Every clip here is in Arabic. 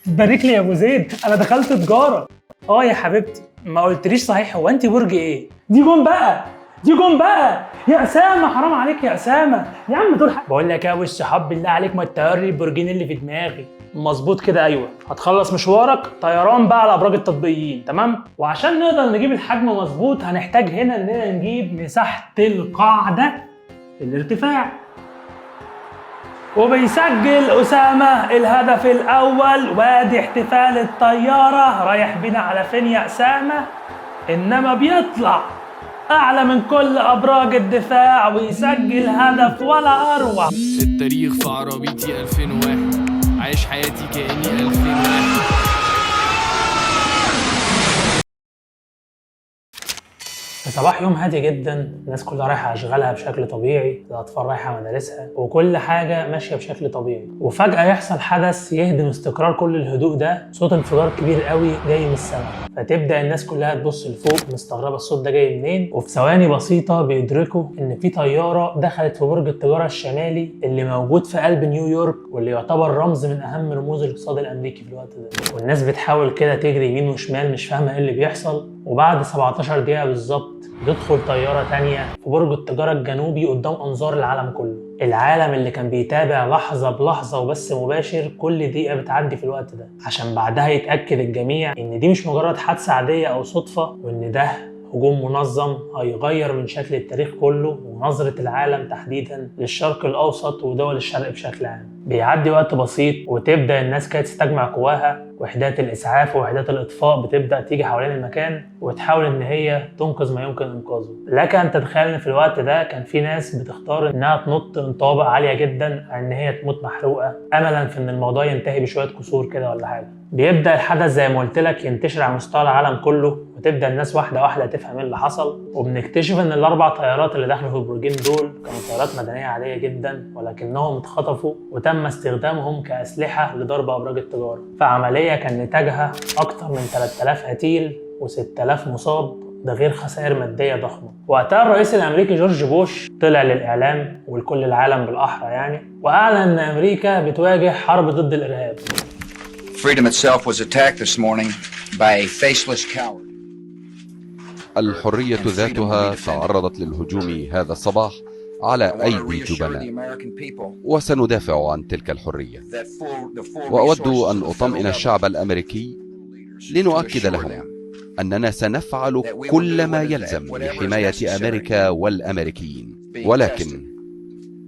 بارك لي يا ابو زيد، انا دخلت تجاره. يا حبيبتي، ما قلتليش صحيح، هو انت برج ايه؟ دي جون بقى، دي جون بقى يا اسامه، حرام عليك يا اسامه يا عم، دول بقول لك يا وش حب بالله عليك ما تطير لي البرجين اللي في دماغي. مظبوط كده، ايوه، هتخلص مشوارك طيران بقى على ابراج التطبيقيين، تمام؟ وعشان نقدر نجيب الحجم مظبوط هنحتاج هنا اننا نجيب مساحه القاعده الارتفاع. وبيسجل أسامة الهدف الأول، وادي احتفال الطيارة رايح بينا على فين يا أسامة؟ إنما بيطلع أعلى من كل أبراج الدفاع ويسجل هدف ولا أروع. التاريخ في عربيتي 2001، عايش حياتي كأني 2001. صباح يوم هادي جدا، الناس كلها رايحه اشغالها بشكل طبيعي، الاطفال رايحه مدارسها، وكل حاجه ماشيه بشكل طبيعي. وفجاه يحصل حدث يهدم استقرار كل الهدوء ده، صوت انفجار كبير قوي جاي من السماء. فتبدا الناس كلها تبص لفوق مستغربه الصوت ده جاي منين، وفي ثواني بسيطه بيدركوا ان في طياره دخلت في برج التجاره الشمالي اللي موجود في قلب نيويورك، واللي يعتبر رمز من اهم رموز الاقتصاد الامريكي في الوقت ده. والناس بتحاول كده تجري يمين وشمال مش فاهمه ايه اللي بيحصل. وبعد 17 دقيقه بالظبط بتدخل طيارة تانية في برج التجارة الجنوبي قدام أنظار العالم كله. العالم اللي كان بيتابع لحظة بلحظة وبث مباشر كل دقيقة بتعدي في الوقت ده، عشان بعدها يتأكد الجميع إن دي مش مجرد حادثة عادية أو صدفة، وإن ده هجوم منظم هيغير من شكل التاريخ كله ونظرة العالم تحديدا للشرق الأوسط ودول الشرق بشكل عام. بيعدي وقت بسيط وتبدأ الناس كانت تستجمع قواها، وحدات الإسعاف ووحدات الإطفاء بتبدأ تيجي حوالين المكان وتحاول إن هي تنقذ ما يمكن إنقاذه. لك أن تتخيل إن في الوقت ده كان في ناس بتختار إنها تنط من طوابق عالية جدا عن إن هي تموت محروقة، أملا في إن الموضوع ينتهي بشوية كسور كده ولا حاجة. بيبدأ الحدث زي ما قلت لك ينتشر على مستوى العالم كله، وتبدأ الناس واحدة واحدة تفهم ايه اللي حصل. وبنكتشف ان الاربع طيارات اللي دخلوا في البرجين دول كانوا طيارات مدنية عادية جدا، ولكنهم اتخطفوا وتم استخدامهم كأسلحة لضرب ابراج التجارة. فعملية كان نتاجها اكتر من 3000 قتيل و6000 مصاب، ده غير خسائر مادية ضخمة. وقتها الرئيس الامريكي جورج بوش طلع للاعلام ولكل العالم بالاحرى يعني، واعلن ان امريكا بتواجه حرب ضد الارهاب. Freedom itself was attacked this morning by a faceless coward. الحرية ذاتها تعرضت للهجوم هذا الصباح على أيدي جبناء، وسندافع عن تلك الحرية. وأود أن أطمئن الشعب الأمريكي لنؤكد لهم أننا سنفعل كل ما يلزم لحماية أمريكا والأمريكيين، ولكن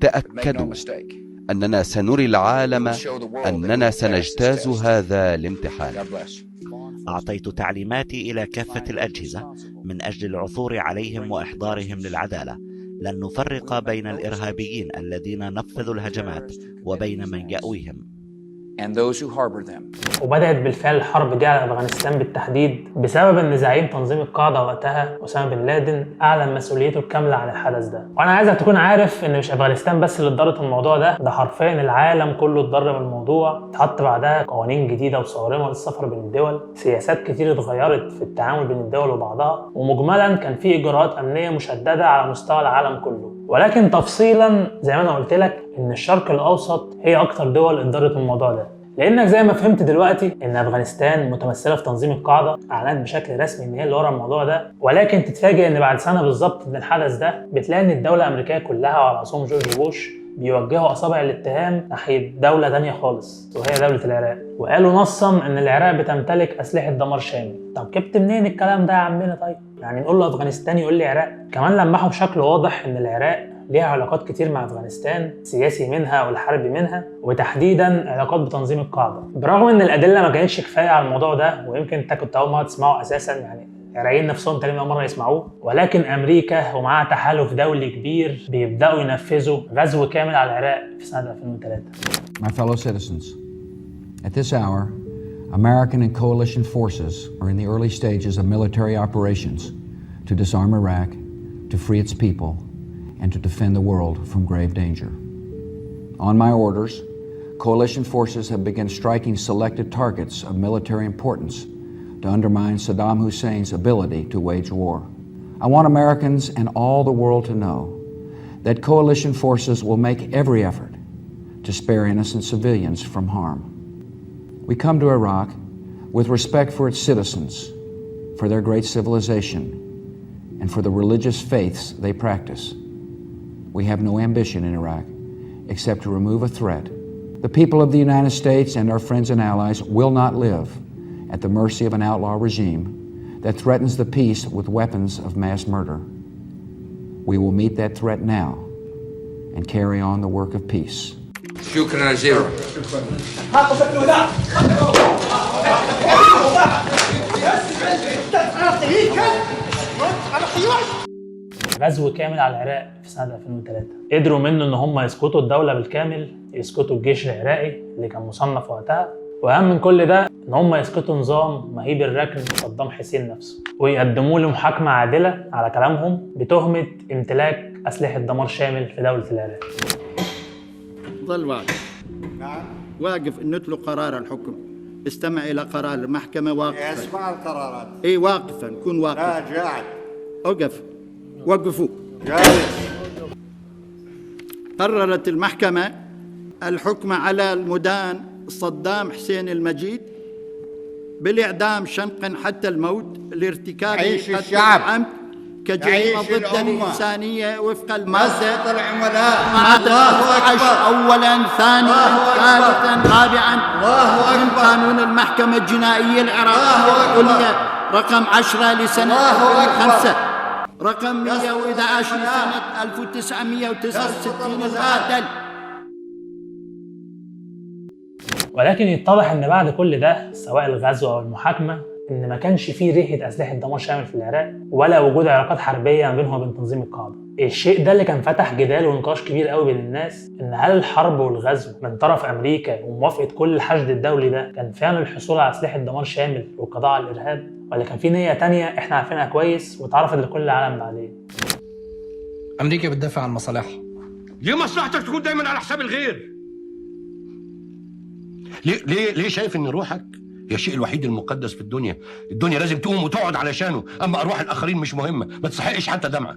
تأكدوا أننا سنري العالم أننا سنجتاز هذا الامتحان. أعطيت تعليماتي إلى كافة الأجهزة من أجل العثور عليهم وإحضارهم للعدالة. لن نفرق بين الإرهابيين الذين نفذوا الهجمات وبين من يأويهم. وبدأت بالفعل الحرب دي على أفغانستان بالتحديد، بسبب ان زعيم تنظيم القاعدة وقتها أسامة بن لادن أعلن مسؤوليته الكاملة عن الحدث ده. وأنا عايزك تكون عارف ان مش أفغانستان بس اللي اتضرت من الموضوع ده حرفيا العالم كله اتضر من الموضوع. اتحط بعدها قوانين جديدة وصارمة للسفر بين الدول، سياسات كتير اتغيرت في التعامل بين الدول وبعضها، ومجملا كان في إجراءات أمنية مشددة على مستوى العالم كله. ولكن تفصيلا زي ما أنا قلت لك ان الشرق الأوسط هي أكتر دول اتضرت من الموضوع ده، لانك زي ما فهمت دلوقتي ان افغانستان متمثله في تنظيم القاعده اعلنت بشكل رسمي ان هي اللي ورا الموضوع ده، ولكن تتفاجئ ان بعد سنه بالظبط من الحدث ده بتلاقي ان الدوله الامريكيه كلها وعلى راسهم جورج بوش بيوجهوا اصابع الاتهام ناحيه دوله ثانيه خالص، وهي دوله العراق. وقالوا نصا ان العراق بتمتلك اسلحه دمار شامل. طب جبت منين الكلام ده يا عمنا؟ طيب يعني نقول له افغانستان يقول لي عراق؟ كمان لمحوا بشكل واضح ان العراق ليها علاقات كتير مع افغانستان، سياسي منها والحربي منها، وتحديدا علاقات بتنظيم القاعده. برغم ان الادله ما كانتش كفايه على الموضوع ده، ويمكن انت كنت اول مره تسمعه اساسا، يعني العراقيين نفسهم تقريبا اول مره يسمعوه، ولكن امريكا ومعاها تحالف دولي كبير بيبداوا ينفذوا غزو كامل على العراق في سنه 2003. My fellow citizens, at this hour, American and coalition forces are in the early stages of military operations to disarm Iraq, to free its people, and to defend the world from grave danger. On my orders, coalition forces have begun striking selected targets of military importance to undermine Saddam Hussein's ability to wage war. I want Americans and all the world to know that coalition forces will make every effort to spare innocent civilians from harm. We come to Iraq with respect for its citizens, for their great civilization, and for the religious faiths they practice. We have no ambition in Iraq except to remove a threat. The people of the United States and our friends and allies will not live at the mercy of an outlaw regime that threatens the peace with weapons of mass murder. We will meet that threat now and carry on the work of peace. شكرا زيرو. غزو كامل على العراق في سنة 2003 قدروا منه ان هم يسقطوا الدولة بالكامل، يسقطوا الجيش العراقي اللي كان مصنف وقتها، واهم من كل ده ان هم يسقطوا نظام مهيب الركن صدام حسين نفسه، ويقدموا له محاكمة عادلة على كلامهم بتهمة امتلاك أسلحة دمار شامل في دولة العراق. ظل واقف. نعم. واقف ان نتلو قرار الحكم، استمع الى قرار المحكمة واقفا. اسمع القرارات. اي واقفا، كن واقفا. لا قاعد. اوقف. وقفوا. جالس. قررت المحكمة الحكم على المدان صدام حسين المجيد بالإعدام شنقا حتى الموت لارتكاب قتل عمد كجريمة ضد الإنسانية وفق المادة مادة 16 أولا ثانيا ثالثا رابعا من قانون المحكمة الجنائية العراقية رقم 10 لسنة 2005 رقم 111 لسنة 1969 المعدل. ولكن يتضح ان بعد كل ده سواء الغزو او المحاكمه ان ما كانش فيه ريحه اسلحه دمار شامل في العراق ولا وجود علاقات حربيه ما بينهم وبين تنظيم القاعده. الشيء ده اللي كان فتح جدال ونقاش كبير قوي بين الناس ان هل الحرب والغزو من طرف امريكا وموافقه كل الحشد الدولي ده كان فعلا الحصول على اسلحه دمار شامل والقضاء على الارهاب، ولا كان في نيه تانية احنا عارفينها كويس واتعرفت لكل العالم بعدين. امريكا بتدافع عن مصالحها. ليه مصلحتك تكون دايما على حساب الغير؟ ليه شايف ان روحك هي الشيء الوحيد المقدس في الدنيا لازم تقوم وتقعد علشانه، اما ارواح الاخرين مش مهمه، ما تستحقش حتى دمعه.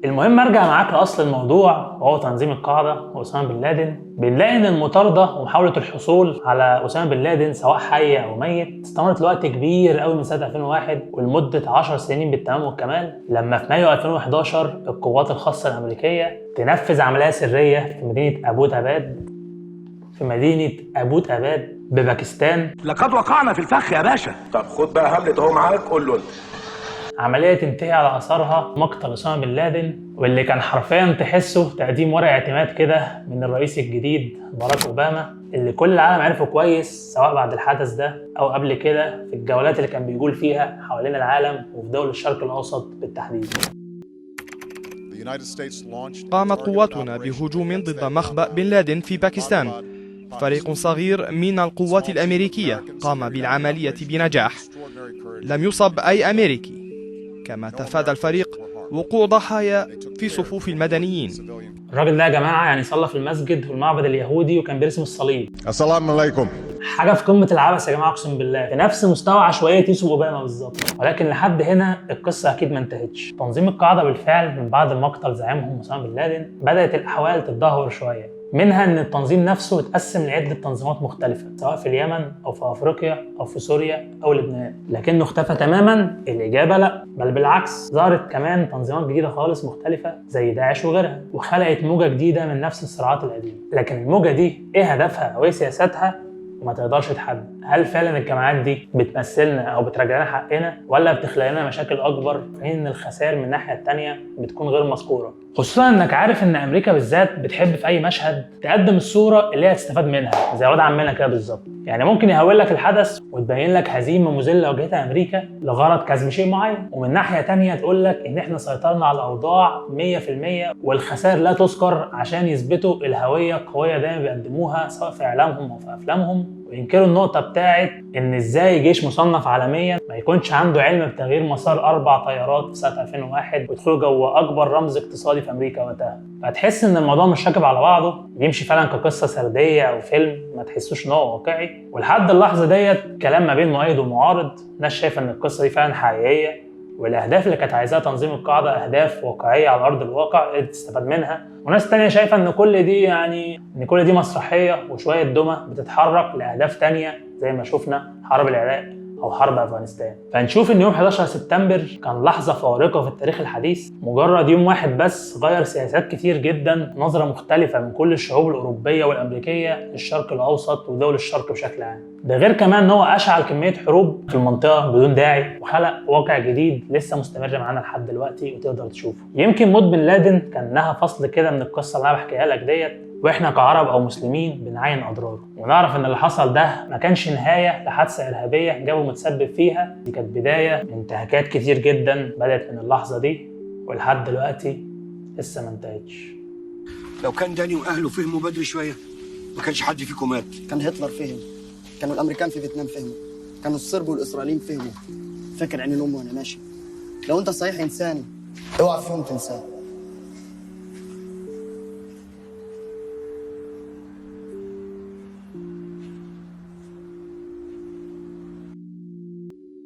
المهم ارجع معاك لاصل الموضوع وهو تنظيم القاعده واسامه بن لادن. بنلاقي ان المطارده ومحاوله الحصول على اسامه بن لادن سواء حي او ميت استمرت لوقت كبير قوي من سنه 2001 ولمده 10 سنين بالتمام والكمال، لما في مايو 2011 القوات الخاصه الامريكيه تنفذ عمليه سريه في مدينه ابوت اباد بباكستان. لقد وقعنا في الفخ يا باشا. طب خد بقى هملة اهو معاك، قول له انت. عملية تنتهي على أثرها مقتل أسامة بن لادن، واللي كان حرفيا تحسه تقديم ورق اعتماد كده من الرئيس الجديد باراك أوباما، اللي كل العالم عرفه كويس سواء بعد الحدث ده أو قبل كده في الجولات اللي كان بيقول فيها حوالين العالم وفي دول الشرق الأوسط بالتحديد. قامت قواتنا بهجوم ضد مخبأ بن لادن في باكستان. فريق صغير من القوات الأمريكية قام بالعملية بنجاح، لم يصب أي أمريكي، كما تفادى الفريق وقوع ضحايا في صفوف المدنيين. الراجل ده يا جماعة يعني صلى في المسجد والمعبد اليهودي وكان بيرسم الصليب. السلام عليكم. حاجة في قمة العبث يا جماعة، أقسم بالله في نفس مستوى عشوائية يوسف أوباما بالظبط. ولكن لحد هنا القصة أكيد ما انتهتش. تنظيم القاعدة بالفعل من بعد مقتل زعيمهم أسامة بن لادن بدأت الأحوال تتدهور شوية، منها ان التنظيم نفسه اتقسم لعده تنظيمات مختلفه سواء في اليمن او في افريقيا او في سوريا او لبنان، لكنه اختفى تماما. الاجابه لا، بل بالعكس ظهرت كمان تنظيمات جديده خالص مختلفه زي داعش وغيرها، وخلقت موجه جديده من نفس الصراعات القديمه. لكن الموجه دي ايه هدفها او ايه سياستها وما تقدرش تحدد. هل فعلا الجماعات دي بتمثلنا او بترجع لنا حقنا، ولا بتخلق لنا مشاكل اكبر في حين ان الخسائر من الناحيه الثانيه بتكون غير مذكوره؟ خصوصا انك عارف ان امريكا بالذات بتحب في اي مشهد تقدم الصوره اللي هي هتستفاد منها، زي ولاد عمنا كده بالظبط. يعني ممكن يهول لك الحدث وتبين لك هزيمه مذله واجهتها امريكا لغرض كسب شيء معين، ومن ناحيه ثانيه تقول لك ان احنا سيطرنا على الاوضاع 100% والخسائر لا تذكر عشان يثبتوا الهويه القويه دايما بيقدموها سواء في اعلامهم او في افلامهم، وينكروا النقطه بتاعت ان ازاي جيش مصنف عالميا ما يكونش عنده علم بتغيير مسار 4 طيارات في سنه 2001 ويدخلوا جوه اكبر رمز اقتصادي في امريكا وقتها. فتحس ان الموضوع مش راكب على بعضه، بيمشي فعلا كقصه سرديه او فيلم ما تحسوش ان هو واقعي. ولحد اللحظه ديت كلام ما بين مؤيد ومعارض، ناس شايفه ان القصه دي فعلا حقيقيه والاهداف اللي كانت عايزاها تنظيم القاعده اهداف واقعيه على ارض الواقع قدرت تستفاد منها، وناس تانية شايفه ان كل دي مسرحيه وشويه دمى بتتحرك لاهداف تانية زي ما شفنا حرب العراق أو حرب أفغانستان. فنشوف إن يوم 11 سبتمبر كان لحظة فارقة في التاريخ الحديث، مجرد يوم واحد بس غير سياسات كتير جدا، نظرة مختلفة من كل الشعوب الأوروبية والأمريكية للشرق الأوسط ودول الشرق بشكل عام. ده غير كمان إن هو أشعل كمية حروب في المنطقة بدون داعي، وخلق واقع جديد لسه مستمر معانا لحد دلوقتي وتقدر تشوفه. يمكن موت بن لادن كان لها فصل كده من القصة اللي أنا بحكيها لك ديت، واحنا كعرب او مسلمين بنعاين اضراره، ونعرف ان اللي حصل ده ما كانش نهايه لحادثه ارهابيه جابوا متسبب فيها، دي كانت بدايه لانتهاكات كتير جدا بدات من اللحظه دي ولحد دلوقتي لسه ما انتهتش. لو كان داني واهله فهموا بدري شويه ما كانش حد فيكم مات. كان هتلر فهم، كانوا الامريكان في فيتنام فهموا، كانوا الصرب والاسرائيليين فهموا. فاكر عين الام وانا ماشي، لو انت صحيح انساني اوعى في يوم تنساه.